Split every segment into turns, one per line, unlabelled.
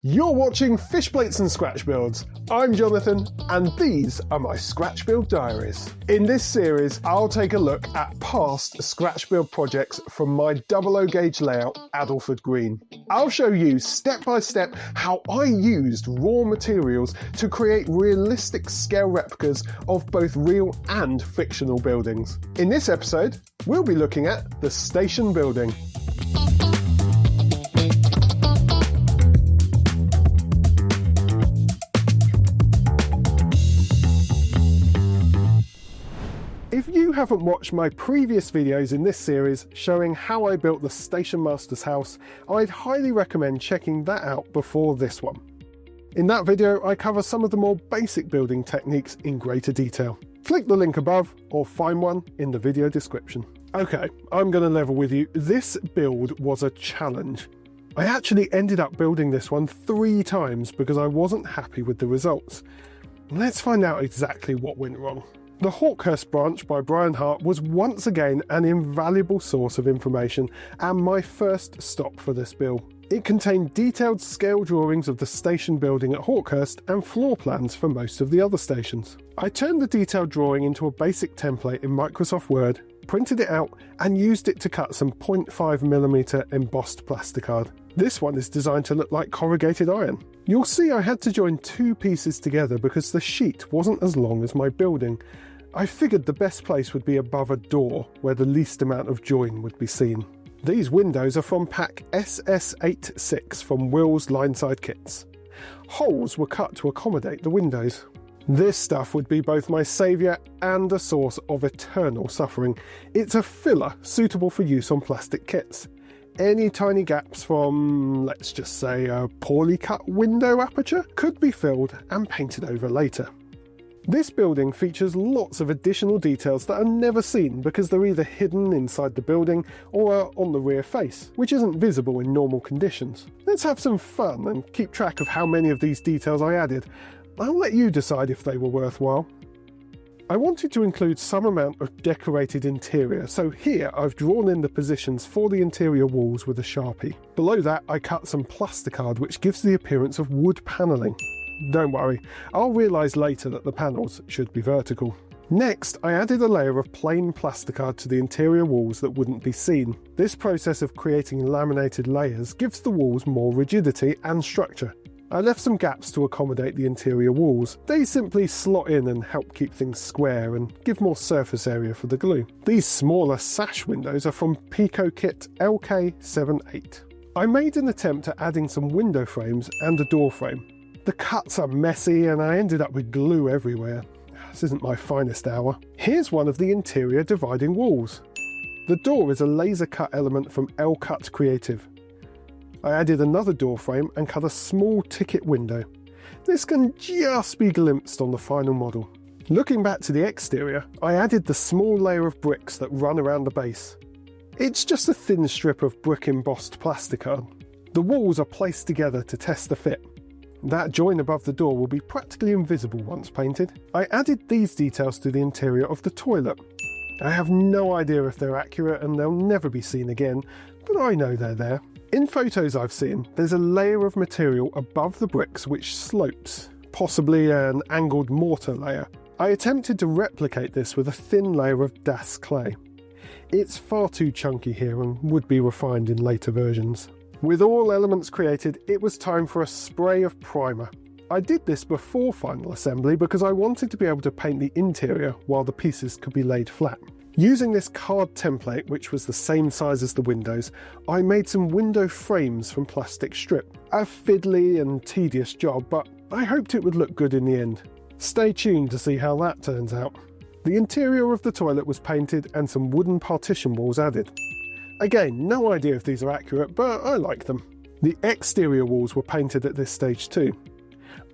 You're watching Fish Plates and Scratch Builds. I'm Jonathan, and these are my Scratchbuild Diaries. In this series, I'll take a look at past Scratchbuild projects from my 00 gauge layout, Addleford Green. I'll show you step by step how I used raw materials to create realistic scale replicas of both real and fictional buildings. In this episode, we'll be looking at the station building. If you haven't watched my previous videos in this series showing how I built the station master's house, I'd highly recommend checking that out before this one. In that video, I cover some of the more basic building techniques in greater detail. Click the link above or find one in the video description. Okay, I'm going to level with you. This build was a challenge. I actually ended up building this one 3 times because I wasn't happy with the results. Let's find out exactly what went wrong. The Hawkhurst branch by Brian Hart was once again an invaluable source of information and my first stop for this build. It contained detailed scale drawings of the station building at Hawkhurst and floor plans for most of the other stations. I turned the detailed drawing into a basic template in Microsoft Word, printed it out and used it to cut some 0.5mm embossed plasticard. This one is designed to look like corrugated iron. You'll see I had to join 2 pieces together because the sheet wasn't as long as my building. I figured the best place would be above a door where the least amount of join would be seen. These windows are from pack SS86 from Will's Lineside Kits. Holes were cut to accommodate the windows. This stuff would be both my saviour and a source of eternal suffering. It's a filler suitable for use on plastic kits. Any tiny gaps from, let's just say, a poorly cut window aperture could be filled and painted over later. This building features lots of additional details that are never seen because they're either hidden inside the building or are on the rear face, which isn't visible in normal conditions. Let's have some fun and keep track of how many of these details I added. I'll let you decide if they were worthwhile. I wanted to include some amount of decorated interior, so here I've drawn in the positions for the interior walls with a Sharpie. Below that I cut some plasticard which gives the appearance of wood panelling. Don't worry, I'll realise later that the panels should be vertical. Next, I added a layer of plain plasticard to the interior walls that wouldn't be seen. This process of creating laminated layers gives the walls more rigidity and structure. I left some gaps to accommodate the interior walls. They simply slot in and help keep things square and give more surface area for the glue. These smaller sash windows are from Pico Kit LK78. I made an attempt at adding some window frames and a door frame. The cuts are messy and I ended up with glue everywhere. This isn't my finest hour. Here's one of the interior dividing walls. The door is a laser cut element from L-Cut Creative. I added another door frame and cut a small ticket window. This can just be glimpsed on the final model. Looking back to the exterior, I added the small layer of bricks that run around the base. It's just a thin strip of brick embossed plasticard. The walls are placed together to test the fit. That join above the door will be practically invisible once painted. I added these details to the interior of the toilet. I have no idea if they're accurate and they'll never be seen again, but I know they're there. In photos I've seen, there's a layer of material above the bricks which slopes, possibly an angled mortar layer. I attempted to replicate this with a thin layer of Das clay. It's far too chunky here and would be refined in later versions. With all elements created, it was time for a spray of primer. I did this before final assembly because I wanted to be able to paint the interior while the pieces could be laid flat. Using this card template, which was the same size as the windows, I made some window frames from plastic strip. A fiddly and tedious job, but I hoped it would look good in the end. Stay tuned to see how that turns out. The interior of the toilet was painted and some wooden partition walls added. Again, no idea if these are accurate, but I like them. The exterior walls were painted at this stage too.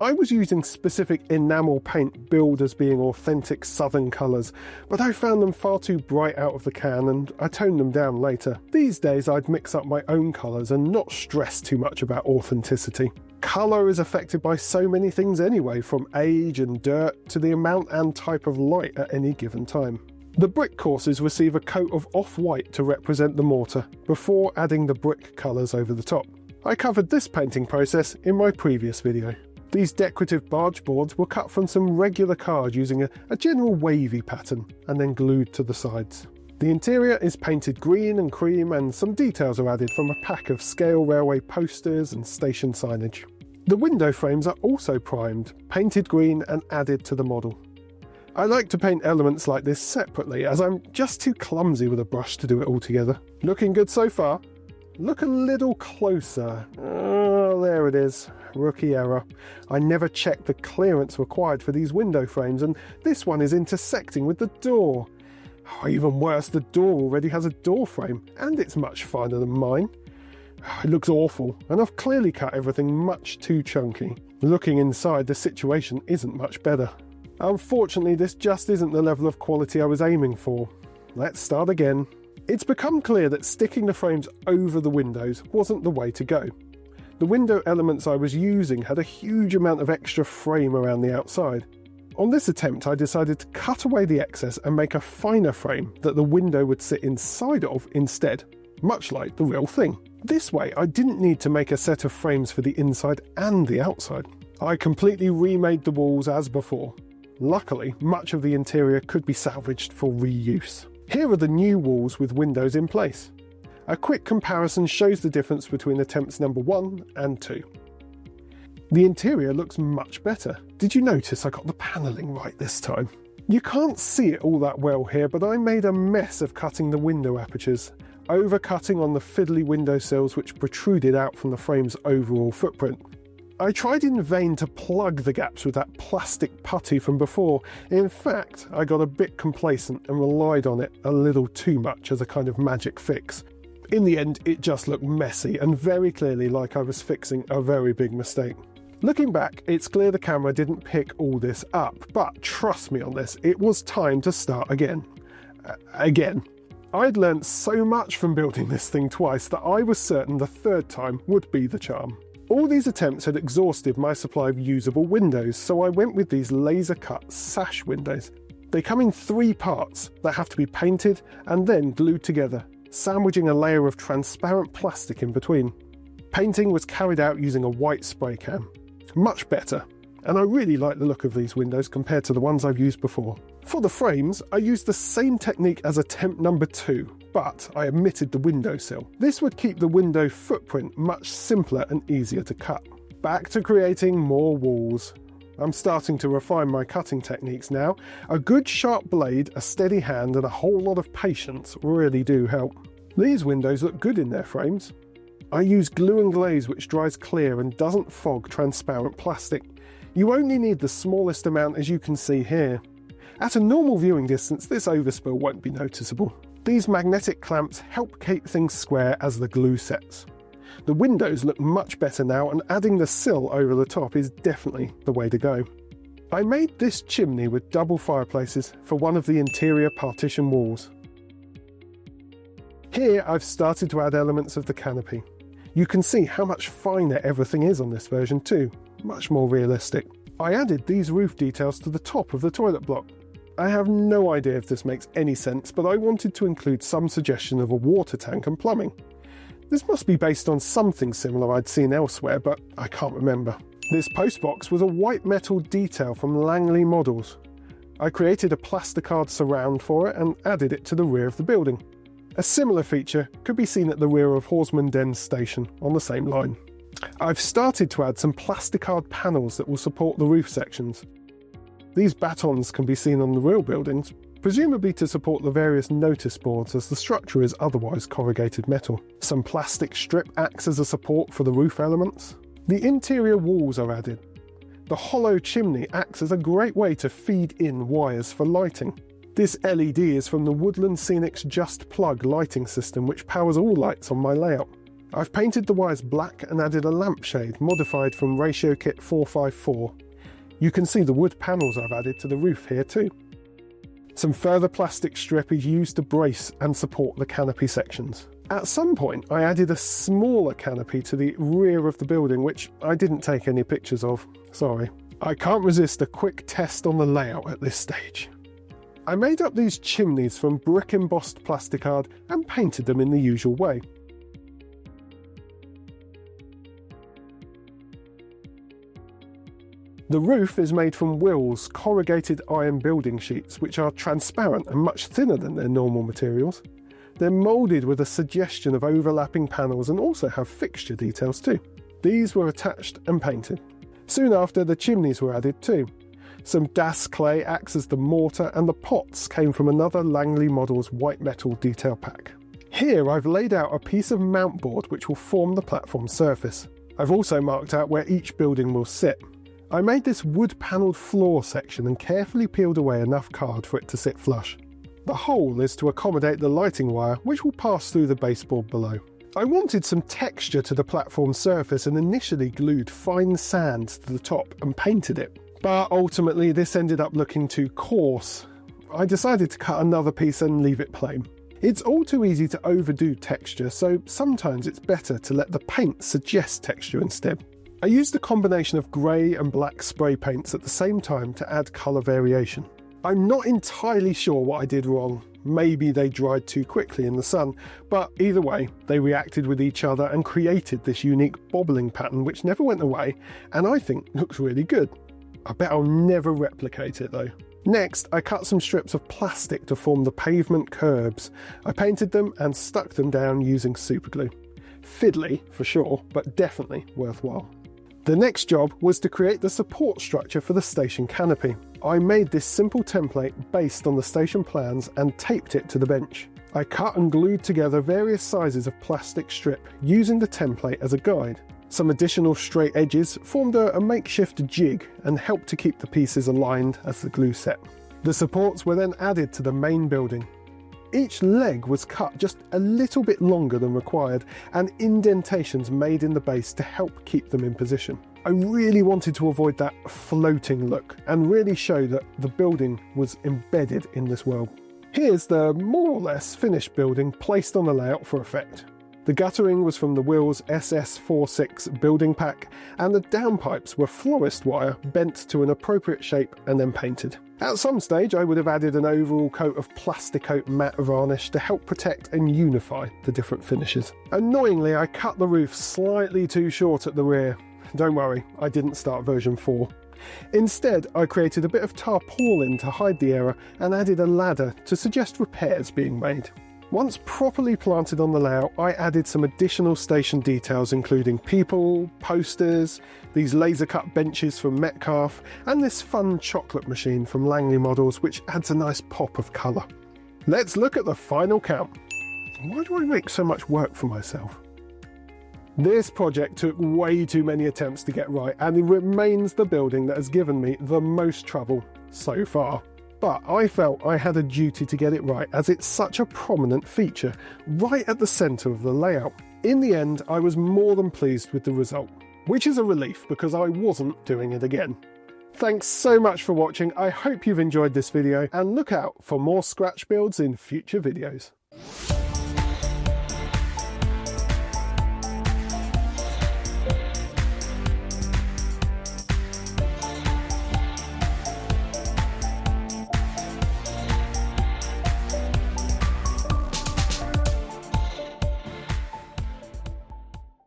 I was using specific enamel paint billed as being authentic southern colours, but I found them far too bright out of the can and I toned them down later. These days I'd mix up my own colours and not stress too much about authenticity. Colour is affected by so many things anyway, from age and dirt to the amount and type of light at any given time. The brick courses receive a coat of off-white to represent the mortar, before adding the brick colours over the top. I covered this painting process in my previous video. These decorative barge boards were cut from some regular card using a general wavy pattern and then glued to the sides. The interior is painted green and cream, and some details are added from a pack of scale railway posters and station signage. The window frames are also primed, painted green and added to the model. I like to paint elements like this separately, as I'm just too clumsy with a brush to do it all together. Looking good so far? Look a little closer. Oh, there it is. Rookie error. I never checked the clearance required for these window frames, and this one is intersecting with the door. Oh, even worse, the door already has a door frame, and it's much finer than mine. It looks awful, and I've clearly cut everything much too chunky. Looking inside, the situation isn't much better. Unfortunately, this just isn't the level of quality I was aiming for. Let's start again. It's become clear that sticking the frames over the windows wasn't the way to go. The window elements I was using had a huge amount of extra frame around the outside. On this attempt, I decided to cut away the excess and make a finer frame that the window would sit inside of instead, much like the real thing. This way, I didn't need to make a set of frames for the inside and the outside. I completely remade the walls as before. Luckily, much of the interior could be salvaged for reuse. Here are the new walls with windows in place. A quick comparison shows the difference between attempts number 1 and 2. The interior looks much better. Did you notice I got the panelling right this time? You can't see it all that well here, but I made a mess of cutting the window apertures, overcutting on the fiddly windowsills which protruded out from the frame's overall footprint. I tried in vain to plug the gaps with that plastic putty from before. In fact, I got a bit complacent and relied on it a little too much as a kind of magic fix. In the end, it just looked messy and very clearly like I was fixing a very big mistake. Looking back, it's clear the camera didn't pick all this up, but trust me on this, it was time to start again. Again. I'd learnt so much from building this thing twice that I was certain the third time would be the charm. All these attempts had exhausted my supply of usable windows, so I went with these laser-cut sash windows. They come in 3 parts that have to be painted and then glued together, sandwiching a layer of transparent plastic in between. Painting was carried out using a white spray can. Much better, and I really like the look of these windows compared to the ones I've used before. For the frames, I used the same technique as attempt number 2, but I omitted the windowsill. This would keep the window footprint much simpler and easier to cut. Back to creating more walls. I'm starting to refine my cutting techniques now. A good sharp blade, a steady hand, and a whole lot of patience really do help. These windows look good in their frames. I use glue and glaze which dries clear and doesn't fog transparent plastic. You only need the smallest amount, as you can see here. At a normal viewing distance, this overspill won't be noticeable. These magnetic clamps help keep things square as the glue sets. The windows look much better now, and adding the sill over the top is definitely the way to go. I made this chimney with double fireplaces for one of the interior partition walls. Here I've started to add elements of the canopy. You can see how much finer everything is on this version too, much more realistic. I added these roof details to the top of the toilet block. I have no idea if this makes any sense, but I wanted to include some suggestion of a water tank and plumbing. This must be based on something similar I'd seen elsewhere, but I can't remember. This postbox was a white metal detail from Langley Models. I created a plasticard surround for it and added it to the rear of the building. A similar feature could be seen at the rear of Horsman Den Station on the same line. I've started to add some plasticard panels that will support the roof sections. These batons can be seen on the real buildings, presumably to support the various notice boards as the structure is otherwise corrugated metal. Some plastic strip acts as a support for the roof elements. The interior walls are added. The hollow chimney acts as a great way to feed in wires for lighting. This LED is from the Woodland Scenics Just Plug lighting system, which powers all lights on my layout. I've painted the wires black and added a lampshade modified from Ratio Kit 454. You can see the wood panels I've added to the roof here too. Some further plastic strip is used to brace and support the canopy sections. At some point I added a smaller canopy to the rear of the building, which I didn't take any pictures of, sorry. I can't resist a quick test on the layout at this stage. I made up these chimneys from brick embossed plasticard and painted them in the usual way. The roof is made from Wills corrugated iron building sheets, which are transparent and much thinner than their normal materials. They're moulded with a suggestion of overlapping panels and also have fixture details too. These were attached and painted. Soon after, the chimneys were added too. Some Das clay acts as the mortar, and the pots came from another Langley Models white metal detail pack. Here I've laid out a piece of mount board which will form the platform surface. I've also marked out where each building will sit. I made this wood-panelled floor section and carefully peeled away enough card for it to sit flush. The hole is to accommodate the lighting wire, which will pass through the baseboard below. I wanted some texture to the platform surface and initially glued fine sand to the top and painted it. But ultimately this ended up looking too coarse. I decided to cut another piece and leave it plain. It's all too easy to overdo texture, so sometimes it's better to let the paint suggest texture instead. I used a combination of grey and black spray paints at the same time to add colour variation. I'm not entirely sure what I did wrong. Maybe they dried too quickly in the sun, but either way, they reacted with each other and created this unique bobbling pattern which never went away and I think looks really good. I bet I'll never replicate it though. Next, I cut some strips of plastic to form the pavement curbs. I painted them and stuck them down using superglue. Fiddly for sure, but definitely worthwhile. The next job was to create the support structure for the station canopy. I made this simple template based on the station plans and taped it to the bench. I cut and glued together various sizes of plastic strip using the template as a guide. Some additional straight edges formed a makeshift jig and helped to keep the pieces aligned as the glue set. The supports were then added to the main building. Each leg was cut just a little bit longer than required and indentations made in the base to help keep them in position. I really wanted to avoid that floating look and really show that the building was embedded in this world. Here's the more or less finished building placed on the layout for effect. The guttering was from the Wills SS46 building pack and the downpipes were florist wire bent to an appropriate shape and then painted. At some stage I would have added an overall coat of Plasticoat matte varnish to help protect and unify the different finishes. Annoyingly, I cut the roof slightly too short at the rear. Don't worry, I didn't start version 4. Instead, I created a bit of tarpaulin to hide the error and added a ladder to suggest repairs being made. Once properly planted on the layout, I added some additional station details including people, posters, these laser-cut benches from Metcalfe, and this fun chocolate machine from Langley Models which adds a nice pop of colour. Let's look at the final count. Why do I make so much work for myself? This project took way too many attempts to get right and it remains the building that has given me the most trouble so far. But I felt I had a duty to get it right as it's such a prominent feature, right at the centre of the layout. In the end, I was more than pleased with the result, which is a relief because I wasn't doing it again. Thanks so much for watching, I hope you've enjoyed this video and look out for more scratch builds in future videos.